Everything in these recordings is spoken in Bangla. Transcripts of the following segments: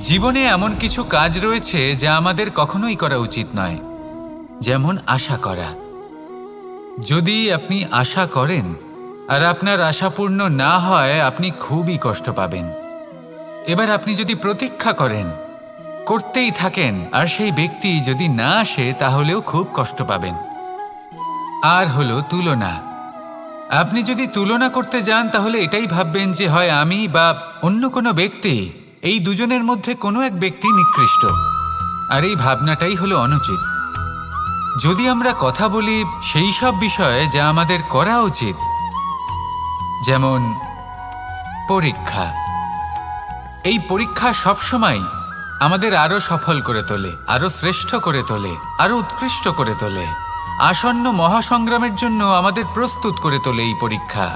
জীবনে এমন কিছু কাজ রয়েছে যা আমাদের কখনোই করা উচিত নয়, যেমন আশা করা। যদি আপনি আশা করেন আর আপনার আশা পূর্ণ না হয়, আপনি খুবই কষ্ট পাবেন। এবার আপনি যদি প্রতীক্ষা করেন, করতেই থাকেন, আর সেই ব্যক্তি যদি না আসে, তাহলেও খুব কষ্ট পাবেন। আর হলো তুলনা। আপনি যদি তুলনা করতে যান, তাহলে এটাই ভাববেন যে হয় আমি বা অন্য কোনো ব্যক্তি, এই দুজনের মধ্যে কোনো এক ব্যক্তি নিকৃষ্ট। আর এই ভাবনাটাই হলো অনুচিত। যদি আমরা কথা বলি সেই সব বিষয়ে যা আমাদের করা উচিত, যেমন পরীক্ষা। এই পরীক্ষা সবসময় আমাদের আরো সফল করে তোলে, আরো শ্রেষ্ঠ করে তোলে, আরো উৎকৃষ্ট করে তোলে। আসন্ন মহাসংগ্রামের জন্য আমাদের প্রস্তুত করে তোলে এই পরীক্ষা।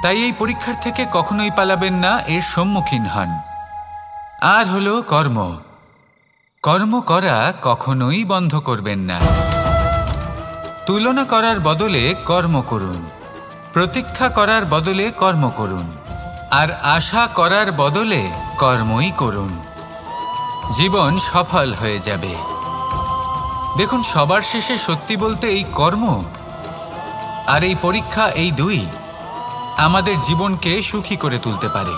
তাই এই পরীক্ষার থেকে কখনোই পালাবেন না, এর সম্মুখীন হন। আর হলো কর্ম। কর্ম করা কখনোই বন্ধ করবেন না। তুলনা করার বদলে কর্ম করুন, প্রতীক্ষা করার বদলে কর্ম করুন, আর আশা করার বদলে কর্মই করুন। জীবন সফল হয়ে যাবে। দেখুন, সবার শেষে সত্যি বলতে এই কর্ম আর এই পরীক্ষা, এই দুই আমাদের জীবনকে সুখী করে তুলতে পারে।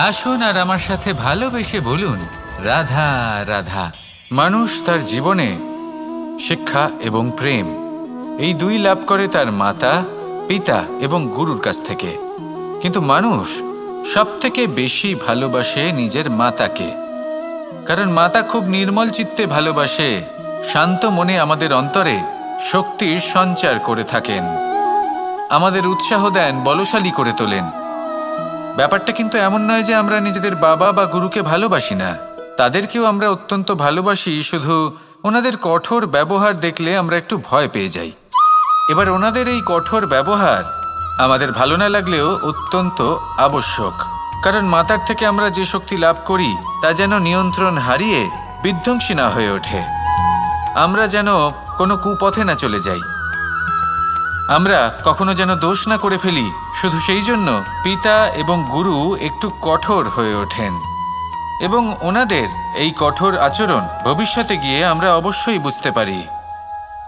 আসুন আর আমার সাথে ভালোবেসে বলুন, রাধা রাধা। মানুষ তার জীবনে শিক্ষা এবং প্রেম, এই দুই লাভ করে তার মাতা, পিতা এবং গুরুর কাছ থেকে। কিন্তু মানুষ সবথেকে বেশি ভালোবাসে নিজের মাতাকে, কারণ মাতা খুব নির্মল চিত্তে ভালোবাসে, শান্ত মনে আমাদের অন্তরে শক্তির সঞ্চার করে থাকেন, আমাদের উৎসাহ দেন, বলশালী করে তোলেন। ব্যাপারটা কিন্তু এমন নয় যে আমরা নিজেদের বাবা বা গুরুকে ভালোবাসি না, তাদেরকেও আমরা অত্যন্ত ভালোবাসি, শুধু ওনাদের কঠোর ব্যবহার দেখলে আমরা একটু ভয় পেয়ে যাই। এবার ওনাদের এই কঠোর ব্যবহার আমাদের ভালো না লাগলেও অত্যন্ত আবশ্যক, কারণ মাতার থেকে আমরা যে শক্তি লাভ করি তা যেন নিয়ন্ত্রণ হারিয়ে বিধ্বংসী না হয়ে ওঠে, আমরা যেন কোনো কুপথে না চলে যাই, আমরা কখনো যেন দোষ না করে ফেলি। শুধু সেই জন্য পিতা এবং গুরু একটু কঠোর হয়ে ওঠেন, এবং ওনাদের এই কঠোর আচরণ ভবিষ্যতে গিয়ে আমরা অবশ্যই বুঝতে পারি।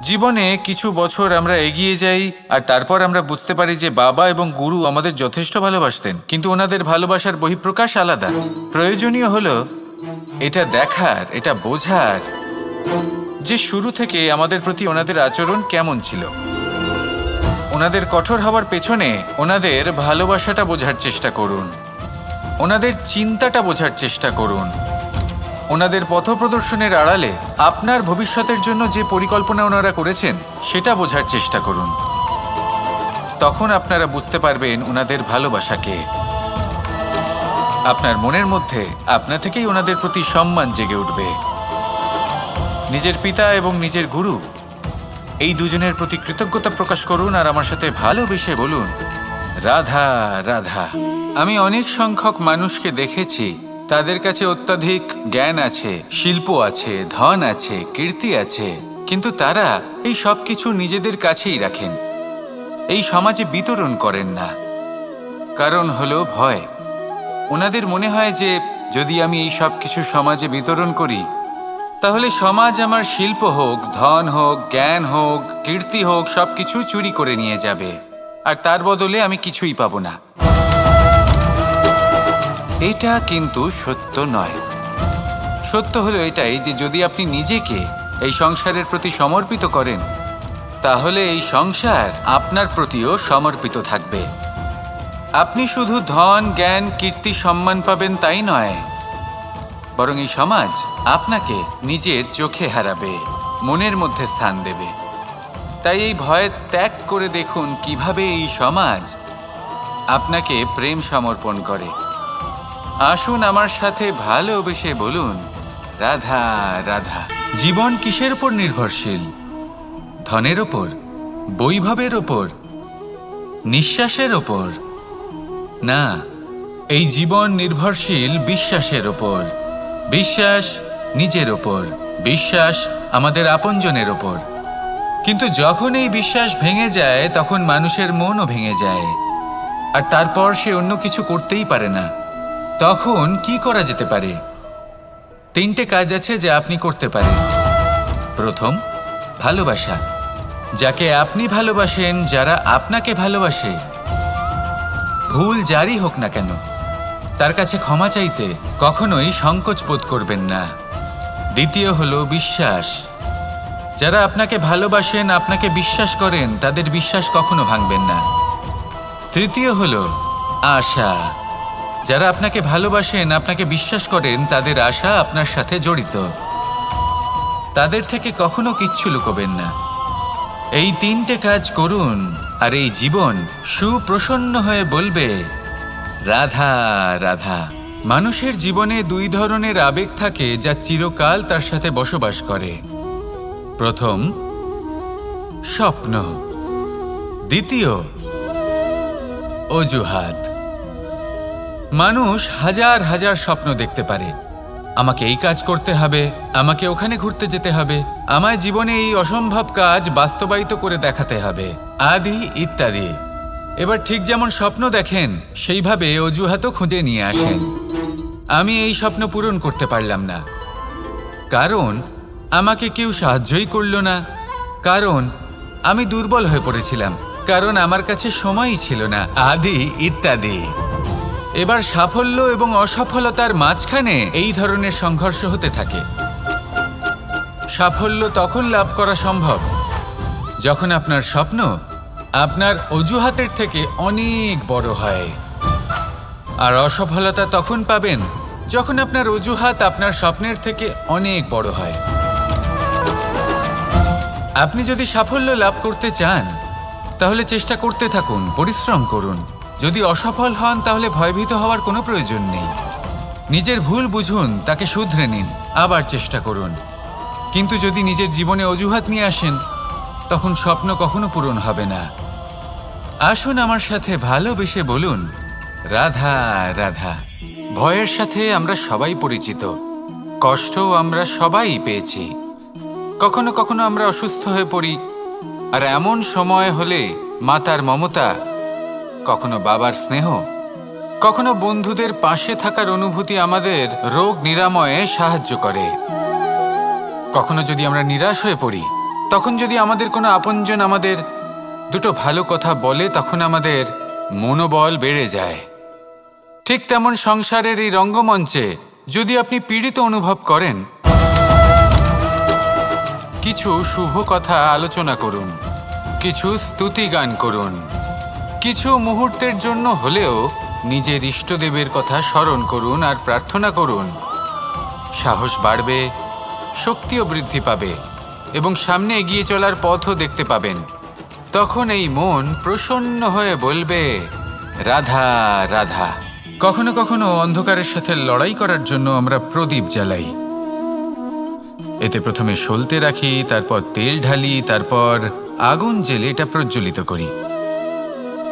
জীবনে কিছু বছর আমরা এগিয়ে যাই আর তারপর আমরা বুঝতে পারি যে বাবা এবং গুরু আমাদের যথেষ্ট ভালোবাসতেন, কিন্তু ওনাদের ভালোবাসার বহিঃপ্রকাশ আলাদা। প্রয়োজনীয় হলো এটা দেখার, এটা বোঝার যে শুরু থেকে আমাদের প্রতি ওনাদের আচরণ কেমন ছিল। ওনাদের কঠোর হওয়ার পেছনে ওনাদের ভালোবাসাটা বোঝার চেষ্টা করুন, ওনাদের চিন্তাটা বোঝার চেষ্টা করুন, ওনাদের পথপ্রদর্শনের আড়ালে আপনার ভবিষ্যতের জন্য যে পরিকল্পনা ওনারা করেছেন সেটা বোঝার চেষ্টা করুন। তখন আপনারা বুঝতে পারবেন ওনাদের ভালোবাসাকে। আপনার মনের মধ্যে আপনা থেকেই ওনাদের প্রতি সম্মান জেগে উঠবে। নিজের পিতা এবং নিজের গুরু, এই দুজনের প্রতি কৃতজ্ঞতা প্রকাশ করুন আর আমার সাথে ভালোবেসে বলুন, রাধা রাধা। আমি অনেক সংখ্যক মানুষকে দেখেছি, তাদের কাছে অত্যাধিক জ্ঞান আছে, শিল্প আছে, ধন আছে, কীর্তি আছে, কিন্তু তারা এই সব কিছু নিজেদের কাছেই রাখেন, এই সমাজে বিতরণ করেন না। কারণ হলো ভয়। ওনাদের মনে হয় যে যদি আমি এই সব কিছু সমাজে বিতরণ করি, তাহলে সমাজ আমার শিল্প হোক, ধন হোক, জ্ঞান হোক, কীর্তি হোক, সব কিছু চুরি করে নিয়ে যাবে, আর তার বদলে আমি কিছুই পাবো না। এটা কিন্তু সত্য নয়। সত্য হলো এটাই যে যদি আপনি নিজেকে এই সংসারের প্রতি সমর্পিত করেন, তাহলে এই সংসার আপনার প্রতিও সমর্পিত থাকবে। আপনি শুধু ধন, জ্ঞান, কীর্তি, সম্মান পাবেন তাই নয়, বরং এই সমাজ আপনাকে নিজের চোখে হারাবে, মনের মধ্যে স্থান দেবে। তাই এই ভয় ত্যাগ করে দেখুন কিভাবে এই সমাজ আপনাকে প্রেম সমর্পণ করে। আসুন আমার সাথে ভালোবেসে বলুন, রাধা রাধা। জীবন কিসের উপর নির্ভরশীল? ধনের ওপর, বৈভবের ওপর, নিঃশ্বাসের ওপর? না, এই জীবন নির্ভরশীল বিশ্বাসের ওপর। বিশ্বাস নিজের ওপর, বিশ্বাস আমাদের আপনজনের ওপর। কিন্তু যখন এই বিশ্বাস ভেঙে যায়, তখন মানুষের মনও ভেঙে যায়, আর তারপর সে অন্য কিছু করতেই পারে না। তখন কি করা যেতে পারে? তিনটে কাজ আছে যা আপনি করতে পারেন। প্রথম, ভালোবাসা। যাকে আপনি ভালোবাসেন, যারা আপনাকে ভালোবাসে, ভুল যারই হোক না কেন, তার কাছে ক্ষমা চাইতে কখনোই সংকোচ বোধ করবেন না। দ্বিতীয় হলো বিশ্বাস। যারা আপনাকে ভালোবাসেন, আপনাকে বিশ্বাস করেন, তাদের বিশ্বাস কখনো ভাঙবেন না। তৃতীয় হলো আশা। যারা আপনাকে ভালোবাসেন, আপনাকে বিশ্বাস করেন, তাদের আশা আপনার সাথে জড়িত। তাদের থেকে কখনো কিচ্ছু লুকোবেন না। এই তিনটে কাজ করুন আর এই জীবন সুপ্রসন্ন হয়ে বলবে, রাধা রাধা। মানুষের জীবনে দুই ধরনের আবেগ থাকে যা চিরকাল তার সাথে বসবাস করে। প্রথম, স্বপ্ন। দ্বিতীয়, অজুহাত। মানুষ হাজার হাজার স্বপ্ন দেখতে পারে। আমাকে এই কাজ করতে হবে, আমাকে ওখানে ঘুরতে যেতে হবে, আমায় জীবনে এই অসম্ভব কাজ বাস্তবায়িত করে দেখাতে হবে, আদি ইত্যাদি। এবার ঠিক যেমন স্বপ্ন দেখেন, সেইভাবে অজুহাতও খুঁজে নিয়ে আসেন। আমি এই স্বপ্ন পূরণ করতে পারলাম না, কারণ আমাকে কেউ সাহায্যই করল না, কারণ আমি দুর্বল হয়ে পড়েছিলাম, কারণ আমার কাছে সময়ই ছিল না, আদি ইত্যাদি। এবার সাফল্য এবং অসফলতার মাঝখানে এই ধরনের সংঘর্ষ হতে থাকে। সাফল্য তখন লাভ করা সম্ভব যখন আপনার স্বপ্ন আপনার অজুহাতের থেকে অনেক বড় হয়, আর অসফলতা তখন পাবেন যখন আপনার অজুহাত আপনার স্বপ্নের থেকে অনেক বড় হয়। আপনি যদি সাফল্য লাভ করতে চান, তাহলে চেষ্টা করতে থাকুন, পরিশ্রম করুন। যদি অসফল হন, তাহলে ভয়ভীত হওয়ার কোনো প্রয়োজন নেই। নিজের ভুল বুঝুন, তাকে শুধরে নিন, আবার চেষ্টা করুন। কিন্তু যদি নিজের জীবনে অজুহাত নিয়ে আসেন, তখন স্বপ্ন কখনো পূরণ হবে না। আসুন আমার সাথে ভালোবেসে বলুন, রাধা রাধা। ভয়ের সাথে আমরা সবাই পরিচিত, কষ্টও আমরা সবাই পেয়েছি। কখনো কখনো আমরা অসুস্থ হয়ে পড়ি, আর এমন সময় হলে মাতার মমতা, কখনো বাবার স্নেহ, কখনো বন্ধুদের পাশে থাকার অনুভূতি আমাদের রোগ নিরাময়ে সাহায্য করে। কখনো যদি আমরা নিরাশ হয়ে পড়ি, তখন যদি আমাদের কোনো আপনজন আমাদের দুটো ভালো কথা বলে, তখন আমাদের মনোবল বেড়ে যায়। ঠিক তেমন সংসারের এই রঙ্গমঞ্চে যদি আপনি পীড়িত অনুভব করেন, কিছু শুভ কথা আলোচনা করুন, কিছু স্তুতি গান করুন, কিছু মুহূর্তের জন্য হলেও নিজের ইষ্টদেবের কথা স্মরণ করুন আর প্রার্থনা করুন। সাহস বাড়বে, শক্তিও বৃদ্ধি পাবে এবং সামনে এগিয়ে চলার পথও দেখতে পাবেন। তখন এই মন প্রসন্ন হয়ে বলবে, রাধা রাধা। কখনো কখনো অন্ধকারের সাথে লড়াই করার জন্য আমরা প্রদীপ জ্বালাই। এতে প্রথমে সলতে রাখি, তারপর তেল ঢালি, তারপর আগুন জেলে এটা প্রজ্বলিত করি।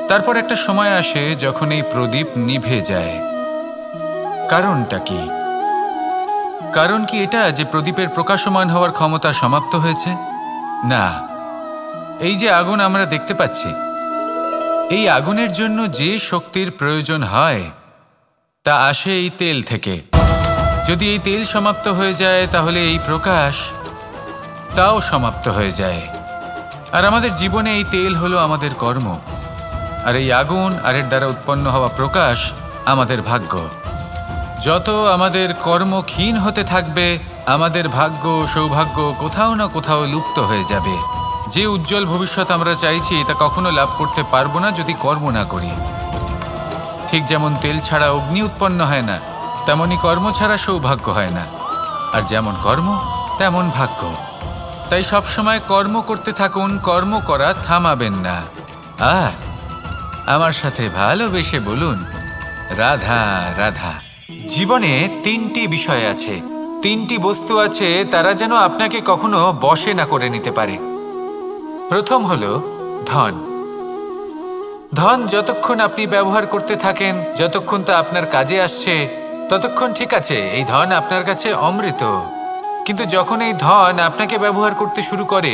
তারপর একটা সময় আসে যখন এই প্রদীপ নিভে যায়। কারণটা কি? কারণ কি এটা যে প্রদীপের প্রকাশমান হওয়ার ক্ষমতা সমাপ্ত হয়েছে? না, এই যে আগুন আমরা দেখতে পাচ্ছি, এই আগুনের জন্য যে শক্তির প্রয়োজন হয় তা আসে এই তেল থেকে। যদি এই তেল সমাপ্ত হয়ে যায়, তাহলে এই প্রকাশ তাও সমাপ্ত হয়ে যায়। আর আমাদের জীবনে এই তেল হলো আমাদের কর্ম, আর এই আগুন আর এর দ্বারা উৎপন্ন হওয়া প্রকাশ আমাদের ভাগ্য। যত আমাদের কর্ম ক্ষীণ হতে থাকবে, আমাদের ভাগ্য সৌভাগ্য কোথাও না কোথাও লুপ্ত হয়ে যাবে। যে উজ্জ্বল ভবিষ্যৎ আমরা চাইছি, তা কখনো লাভ করতে পারবো না যদি কর্ম না করি। ঠিক যেমন তেল ছাড়া অগ্নি উৎপন্ন হয় না, তেমনি কর্ম ছাড়া সৌভাগ্য হয় না। আর যেমন কর্ম, তেমন ভাগ্য। তাই সবসময় কর্ম করতে থাকুন, কর্ম করা থামাবেন না। আর আমার সাথে ভালোবেসে বলুন, রাধা রাধা। জীবনে তিনটি বিষয় আছে, তিনটি বস্তু আছে, তারা যেন আপনাকে কখনো বশে না করে নিতে পারে। প্রথম হলো ধন। ধন যতক্ষণ আপনি ব্যবহার করতে থাকেন, যতক্ষণ তা আপনার কাজে আসছে, ততক্ষণ ঠিক আছে, এই ধন আপনার কাছে অমৃত। কিন্তু যখন এই ধন আপনাকে ব্যবহার করতে শুরু করে,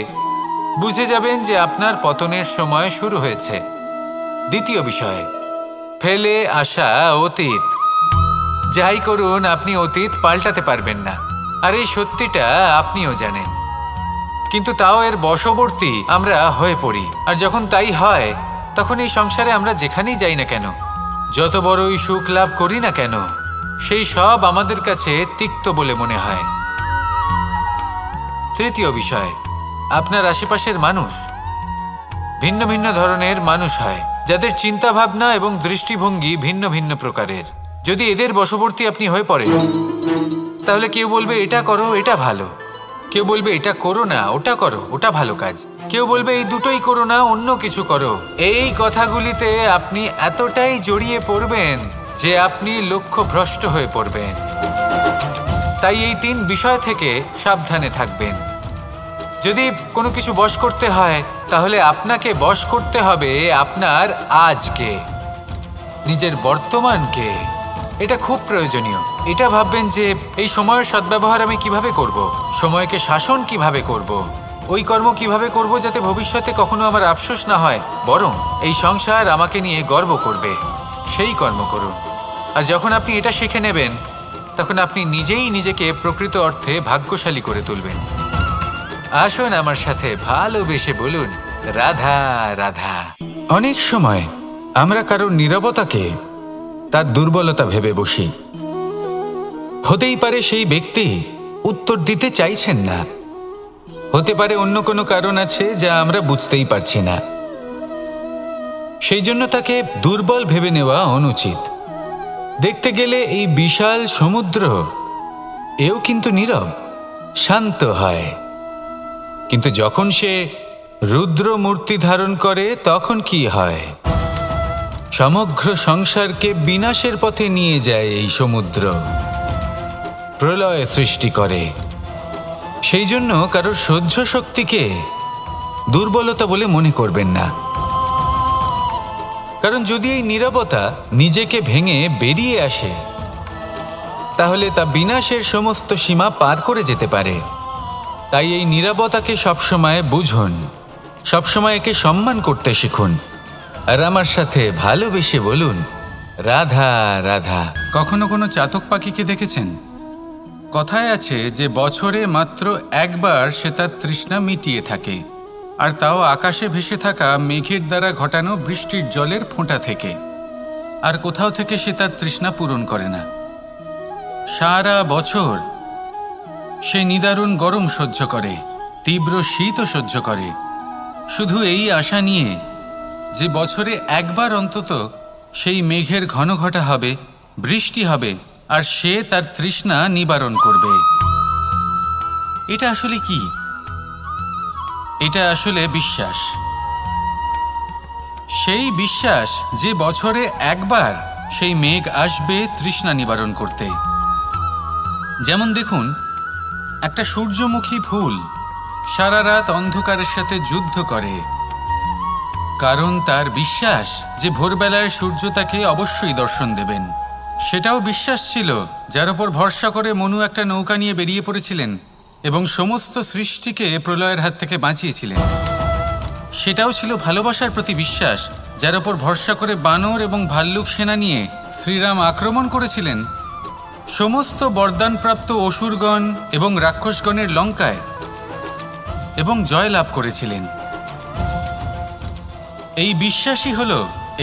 বুঝে যাবেন যে আপনার পতনের সময় শুরু হয়েছে। দ্বিতীয় বিষয়, ফেলে আসা অতীত। যাই করুন আপনি অতীত পাল্টাতে পারবেন না, আর এই সত্যিটা আপনিও জানেন। কিন্তু তাও এর বশবর্তী আমরা হয়ে পড়ি, আর যখন তাই হয় তখন এই সংসারে আমরা যেখানেই যাই না কেন, যত বড়ই সুখ লাভ করি না কেন, সেই সব আমাদের কাছে তিক্ত বলে মনে হয়। তৃতীয় বিষয়, আপনার আশেপাশের মানুষ ভিন্ন ভিন্ন ধরনের মানুষ হয়, যাদের চিন্তা ভাবনা এবং দৃষ্টিভঙ্গি ভিন্ন ভিন্ন প্রকারের। যদি এদের বশবর্তী আপনি হয়ে পড়েন, তাহলে কেউ বলবে এটা করো, এটা ভালো, কেউ বলবে এটা করো না, ওটা করো, ওটা ভালো কাজ, কেউ বলবে এই দুটোই করো না, অন্য কিছু করো। এই কথাগুলিতে আপনি এতটাই জড়িয়ে পড়বেন যে আপনি লক্ষ্যভ্রষ্ট হয়ে পড়বেন। তাই এই 3 বিষয় থেকে সাবধানে থাকবেন। যদি কোনো কিছু বশ করতে হয়, তাহলে আপনাকে বশ করতে হবে আপনার আজকে, নিজের বর্তমানকে। এটা খুব প্রয়োজনীয়। এটা ভাববেন যে এই সময়ের সদ্ব্যবহার আমি কিভাবে করব, সময়কে শাসন কিভাবে করব, ওই কর্ম কিভাবে করব যাতে ভবিষ্যতে কখনো আমার আফসোস না হয়, বরং এই সংসার আমাকে নিয়ে গর্ব করবে, সেই কর্ম করুন। আর যখন আপনি এটা শিখে নেবেন, তখন আপনি নিজেই নিজেকে প্রকৃত অর্থে ভাগ্যশালী করে তুলবেন। আসুন আমার সাথে ভালোবেসে বলুন, রাধা রাধা। অনেক সময় আমরা কারোর নীরবতাকে তার দুর্বলতা ভেবে বসি। হতেই পারে সেই ব্যক্তি উত্তর দিতে চাইছেন না, হতে পারে অন্য কোনো কারণ আছে যা আমরা বুঝতেই পারছি না। সেই জন্য তাকে দুর্বল ভেবে নেওয়া অনুচিত। দেখতে গেলে এই বিশাল সমুদ্র এও কিন্তু নীরব, শান্ত হয়। কিন্তু যখন সে রুদ্র মূর্তি ধারণ করে তখন কি হয়? সমগ্র সংসারকে বিনাশের পথে নিয়ে যায় এই সমুদ্র, প্রলয় সৃষ্টি করে। সেই জন্য কারোর সহ্য শক্তিকে দুর্বলতা বলে মনে করবেন না, কারণ যদি এই নীরবতা নিজেকে ভেঙে বেরিয়ে আসে, তাহলে তা বিনাশের সমস্ত সীমা পার করে যেতে পারে। তাই এই নীরবতাকে সবসময় বুঝুন, সবসময় একে সম্মান করতে শিখুন, আর আমার সাথে ভালোবেসে বলুন, রাধা রাধা। কখনো কোনো চাতক পাখিকে দেখেছেন? কথায় আছে যে বছরে মাত্র একবার সে তার তৃষ্ণা মিটিয়ে থাকে, আর তাও আকাশে ভেসে থাকা মেঘের দ্বারা ঘটানো বৃষ্টির জলের ফোঁটা থেকে। আর কোথাও থেকে সে তার তৃষ্ণা পূরণ করে না। সারা বছর সে নিদারুণ গরম সহ্য করে, তীব্র শীতও সহ্য করে, শুধু এই আশা নিয়ে যে বছরে একবার অন্তত সেই মেঘের ঘন ঘটা হবে, বৃষ্টি হবে, আর সে তার তৃষ্ণা নিবারণ করবে। এটা আসলে কি? এটা আসলে বিশ্বাস। সেই বিশ্বাস যে বছরে একবার সেই মেঘ আসবে তৃষ্ণা নিবারণ করতে। যেমন দেখুন, একটা সূর্যমুখী ফুল সারা রাত অন্ধকারের সাথে যুদ্ধ করে, কারণ তার বিশ্বাস যে ভোরবেলায় সূর্য তাকে অবশ্যই দর্শন দেবেন। সেটাও বিশ্বাস ছিল যার ওপর ভরসা করে মনু একটা নৌকা নিয়ে বেরিয়ে পড়েছিলেন এবং সমস্ত সৃষ্টিকে প্রলয়ের হাত থেকে বাঁচিয়েছিলেন। সেটাও ছিল ভালোবাসার প্রতি বিশ্বাস, যার ওপর ভরসা করে বানর এবং ভাল্লুক সেনা নিয়ে শ্রীরাম আক্রমণ করেছিলেন সমস্ত বরদানপ্রাপ্ত অসুরগণ এবং রাক্ষসগণের লঙ্কায়, এবং জয় লাভ করেছিলেন। এই বিশ্বাসই হল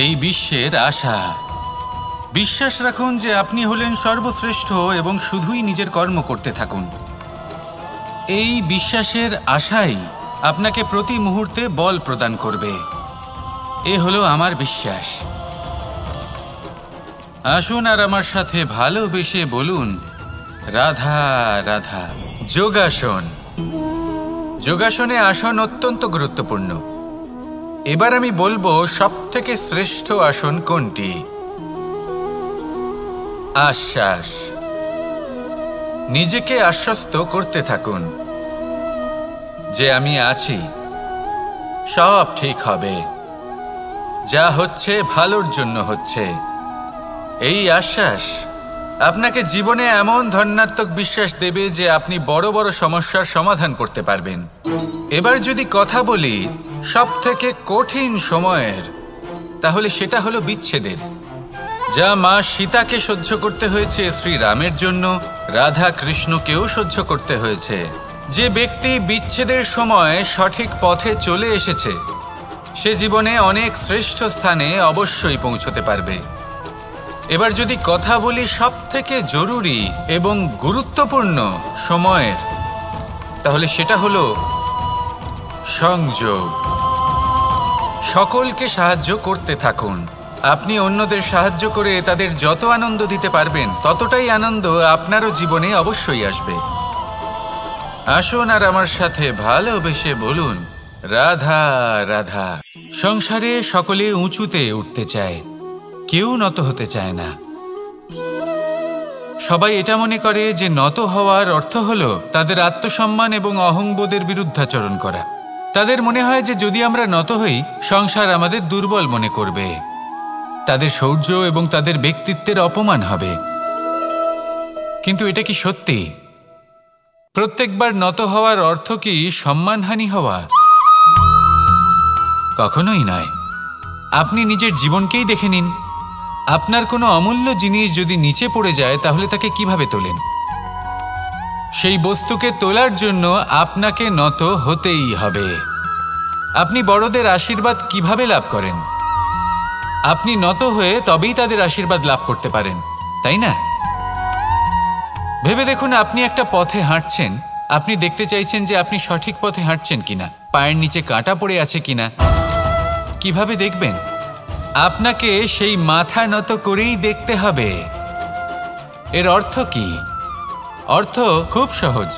এই বিশ্বের আশা। বিশ্বাস রাখুন যে আপনি হলেন সর্বশ্রেষ্ঠ এবং শুধুই নিজের কর্ম করতে থাকুন। এই বিশ্বাসের আশাই আপনাকে প্রতি মুহূর্তে বল প্রদান করবে। এ হলো আমার বিশ্বাস। আসুন আর আমার সাথে ভালোবেসে বলুন, রাধা রাধা। যোগাসন। যোগাসনে আসন অত্যন্ত গুরুত্বপূর্ণ। এবার আমি বলবো সবথেকে শ্রেষ্ঠ আসন কোনটি। আশ্বাস। নিজেকে আশ্বস্ত করতে থাকুন যে আমি আছি, সব ঠিক হবে, যা হচ্ছে ভালোর জন্য হচ্ছে। এই আশ্বাস আপনাকে জীবনে এমন ধন্যাত্মক বিশ্বাস দেবে যে আপনি বড় বড় সমস্যার সমাধান করতে পারবেন। এবার যদি কথা বলি সবথেকে কঠিন সময়ের, তাহলে সেটা হলো বিচ্ছেদের। যা মা সীতাকে সহ্য করতে হয়েছে শ্রীরামের জন্য রাধা কৃষ্ণকেও সহ্য করতে হয়েছে। যে ব্যক্তি বিচ্ছেদের সময় সঠিক পথে চলে এসেছে সে জীবনে অনেক শ্রেষ্ঠ স্থানে অবশ্যই পৌঁছতে পারবে। এবার যদি কথা বলি সবথেকে জরুরি এবং গুরুত্বপূর্ণ সময়ের, তাহলে সেটা হলো সংযোগ। সকলকে সাহায্য করতে থাকুন। আপনি অন্যদের সাহায্য করে তাদের যত আনন্দ দিতে পারবেন ততটাই আনন্দ আপনারও জীবনে অবশ্যই আসবে। আসুন আর আমার সাথে ভালোবেসে বলুন, রাধা রাধা। সংসারে সকলে উঁচুতে উঠতে চায়, কেউ নত হতে চায় না। সবাই এটা মনে করে যে নত হওয়ার অর্থ হলো তাদের আত্মসম্মান এবং অহংবোধের বিরুদ্ধাচরণ করা। তাদের মনে হয় যে যদি আমরা নত হই সংসার আমাদের দুর্বল মনে করবে, তাদের শৌর্য এবং তাদের ব্যক্তিত্বের অপমান হবে। কিন্তু এটা কি সত্যি? প্রত্যেকবার নত হওয়ার অর্থ কি সম্মানহানি হওয়া? কখনোই নয়। আপনি নিজের জীবনকেই দেখে নিন। আপনার কোনো অমূল্য জিনিস যদি নিচে পড়ে যায় তাহলে তাকে কিভাবে তোলেন? সেই বস্তুকে তোলার জন্য আপনাকে নত হতেই হবে। আপনি বড়দের আশীর্বাদ কিভাবে লাভ করেন? আপনি নত হয়ে তবেই তাদের আশীর্বাদ লাভ করতে পারেন, তাই না? ভেবে দেখুন, আপনি একটা পথে হাঁটছেন, আপনি দেখতে চাইছেন যে আপনি সঠিক পথে হাঁটছেন কিনা, পায়ের নিচে কাঁটা পড়ে আছে কিনা। কিভাবে দেখবেন? আপনাকে সেই মাথা নত করেই দেখতে হবে। এর অর্থ কি? অর্থ খুব সহজ।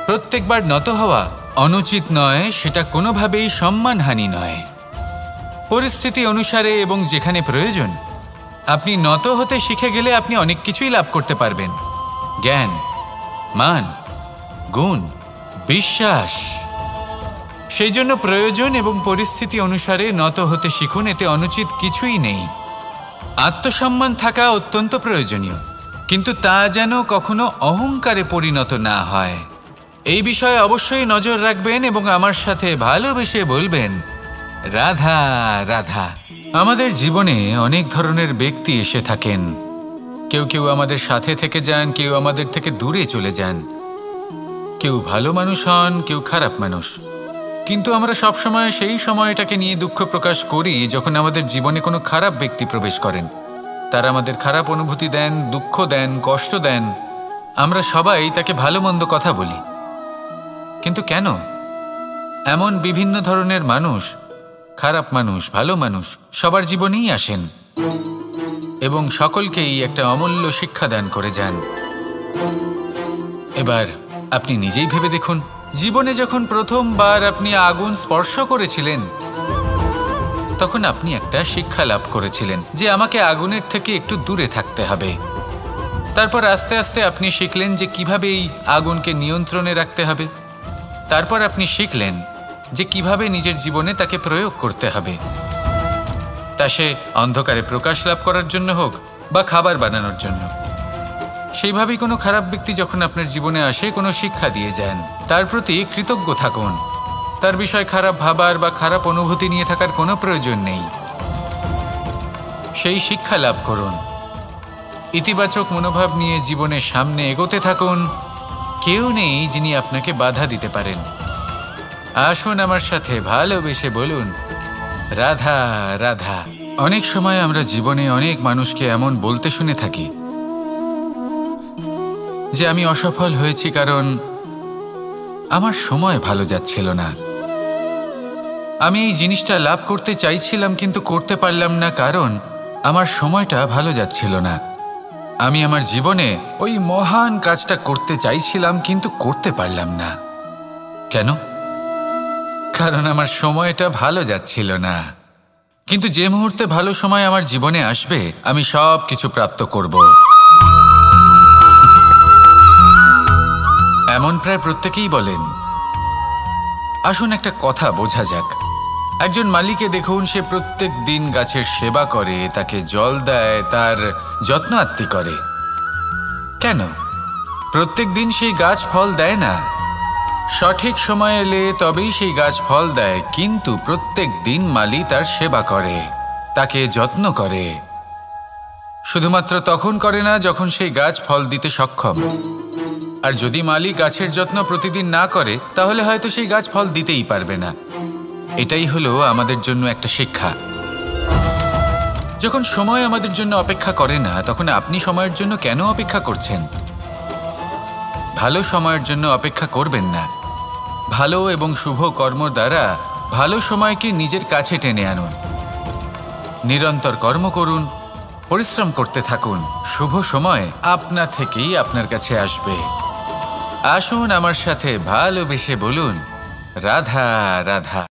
প্রত্যেকবার নত হওয়া অনুচিত নয়, সেটা কোনোভাবেই সম্মানহানি নয়। পরিস্থিতি অনুসারে এবং যেখানে প্রয়োজন আপনি নত হতে শিখে গেলে আপনি অনেক কিছুই লাভ করতে পারবেন। জ্ঞান, মান, গুণ, বিশ্বাস। সেই জন্য প্রয়োজন এবং পরিস্থিতি অনুসারে নত হতে শিখুন, এতে অনুচিত কিছুই নেই। আত্মসম্মান থাকা অত্যন্ত প্রয়োজনীয়, কিন্তু তা যেন কখনো অহংকারে পরিণত না হয়। এই বিষয়ে অবশ্যই নজর রাখবেন এবং আমার সাথে ভালোবেসে বলবেন, রাধা রাধা। আমাদের জীবনে অনেক ধরনের ব্যক্তি এসে থাকেন। কেউ কেউ আমাদের সাথে থেকে যান, কেউ আমাদের থেকে দূরে চলে যান। কেউ ভালো মানুষ হন, কেউ খারাপ মানুষ। কিন্তু আমরা সবসময় সেই সময়টাকে নিয়ে দুঃখ প্রকাশ করি যখন আমাদের জীবনে কোনো খারাপ ব্যক্তি প্রবেশ করেন। তারা আমাদের খারাপ অনুভূতি দেন, দুঃখ দেন, কষ্ট দেন। আমরা সবাই তাকে ভালো মন্দ কথা বলি। কিন্তু কেন? এমন বিভিন্ন ধরনের মানুষ, খারাপ মানুষ, ভালো মানুষ সবার জীবনেই আসেন এবং সকলকেই একটা অমূল্য শিক্ষা দান করে যান। এবার আপনি নিজেই ভেবে দেখুন, জীবনে যখন প্রথমবার আপনি আগুন স্পর্শ করেছিলেন তখন আপনি একটা শিক্ষা লাভ করেছিলেন যে আমাকে আগুনের থেকে একটু দূরে থাকতে হবে। তারপর আস্তে আস্তে আপনি শিখলেন যে কিভাবে এই আগুনকে নিয়ন্ত্রণে রাখতে হবে। তারপর আপনি শিখলেন যে কিভাবে নিজের জীবনে তাকে প্রয়োগ করতে হবে, তা সে অন্ধকারে প্রকাশ লাভ করার জন্য হোক বা খাবার বানানোর জন্য। সেইভাবেই কোনো খারাপ ব্যক্তি যখন আপনার জীবনে আসে কোনো শিক্ষা দিয়ে যান, তার প্রতি কৃতজ্ঞ থাকুন। তার বিষয় খারাপ ভাবার বা খারাপ অনুভূতি নিয়ে থাকার কোনো প্রয়োজন নেই। সেই শিক্ষা লাভ করুন, ইতিবাচক মনোভাব নিয়ে জীবনের সামনে এগোতে থাকুন। কেউ নেই যিনি আপনাকে বাধা দিতে পারেন। আসুন আমার সাথে ভালোবেসে বলুন, রাধা রাধা। অনেক সময় আমরা জীবনে অনেক মানুষকে এমন বলতে শুনে থাকি যে আমি অসফল হয়েছি কারণ আমার সময় ভালো যাচ্ছিল না। আমি এই জিনিসটা লাভ করতে চাইছিলাম কিন্তু করতে পারলাম না কারণ আমার সময়টা ভালো যাচ্ছিল না। আমি আমার জীবনে ওই মহান কাজটা করতে চাইছিলাম কিন্তু করতে পারলাম না। কেন? কারণ আমার সময়টা ভালো যাচ্ছিল না। কিন্তু যে মুহূর্তে ভালো সময় আমার জীবনে আসবে আমি সব কিছু প্রাপ্ত করব। এমন প্রায় প্রত্যেকেই বলেন। আসুন একটা কথা বোঝা যাক। একজন মালিকে দেখুন, সে প্রত্যেক দিন গাছের সেবা করে, তাকে জল দেয়, তার যত্ন আত্তি করে। কেন? প্রত্যেক দিন সেই গাছ ফল দেয় না। সঠিক সময় এলে তবেই সেই গাছ ফল দেয়, কিন্তু প্রত্যেক দিন মালি তার সেবা করে, তাকে যত্ন করে। শুধুমাত্র তখন করে না যখন সেই গাছ ফল দিতে সক্ষম। আর যদি মালি গাছের যত্ন প্রতিদিন না করে তাহলে হয়তো সেই গাছ ফল দিতেই পারবে না। এটাই হলো আমাদের জন্য একটা শিক্ষা। যখন সময় আমাদের জন্য অপেক্ষা করে না, তখন আপনি সময়ের জন্য কেন অপেক্ষা করছেন? ভালো সময়ের জন্য অপেক্ষা করবেন না। ভালো এবং শুভ কর্ম দ্বারা ভালো সময়কে নিজের কাছে টেনে আনুন। নিরন্তর কর্ম করুন, পরিশ্রম করতে থাকুন। শুভ সময় আপনা থেকেই আপনার কাছে আসবে। আসুন আমার সাথে ভালোবেসে বলুন, রাধা রাধা।